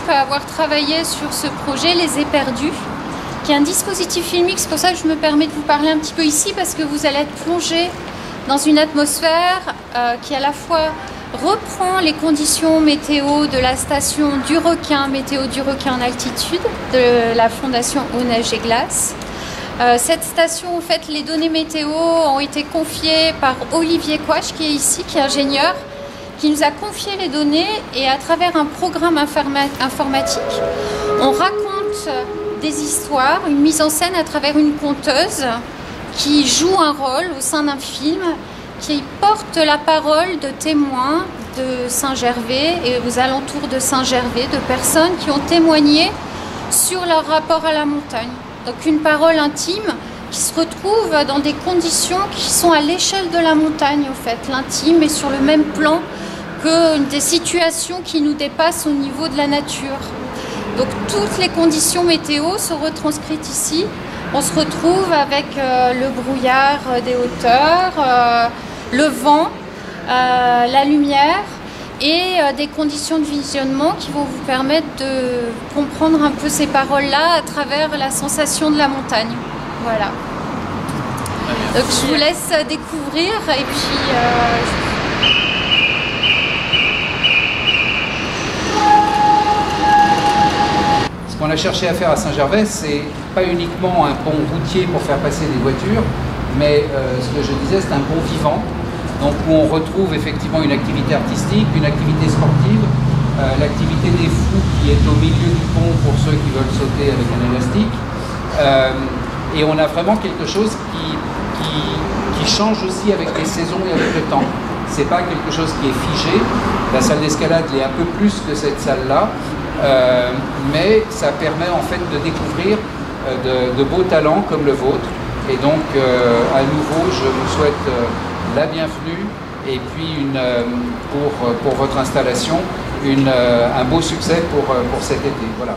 à avoir travaillé sur ce projet, Les Éperdus, qui est un dispositif filmique. C'est pour ça que je me permets de vous parler un petit peu ici, parce que vous allez être plongé dans une atmosphère qui à la fois reprend les conditions météo de la station du Requin, météo du Requin en altitude, de la Fondation Eau, Neige et Glace. Cette station, en fait, les données météo ont été confiées par Olivier Quach, qui est ici, qui est ingénieur, qui nous a confié les données, et à travers un programme informatique, on raconte des histoires, une mise en scène à travers une conteuse qui joue un rôle au sein d'un film, qui porte la parole de témoins de Saint-Gervais et aux alentours de Saint-Gervais, de personnes qui ont témoigné sur leur rapport à la montagne. Donc une parole intime qui se retrouve dans des conditions qui sont à l'échelle de la montagne, en fait. L'intime est sur le même plan que des situations qui nous dépassent au niveau de la nature. Donc toutes les conditions météo sont retranscrites ici. On se retrouve avec le brouillard des hauteurs, le vent, la lumière et des conditions de visionnement qui vont vous permettre de comprendre un peu ces paroles-là à travers la sensation de la montagne. Voilà. Donc je vous laisse découvrir et puis... Ce qu'on a cherché à faire à Saint-Gervais, c'est pas uniquement un pont routier pour faire passer des voitures, mais ce que je disais, c'est un pont vivant, donc où on retrouve effectivement une activité artistique, une activité sportive, l'activité des fous qui est au milieu du pont pour ceux qui veulent sauter avec un élastique, et on a vraiment quelque chose qui change aussi avec les saisons et avec le temps. C'est pas quelque chose qui est figé. La salle d'escalade l'est un peu plus que cette salle-là, mais ça permet en fait de découvrir de beaux talents comme le vôtre. Et donc, à nouveau, je vous souhaite la bienvenue et puis pour votre installation, un beau succès pour cet été. Voilà.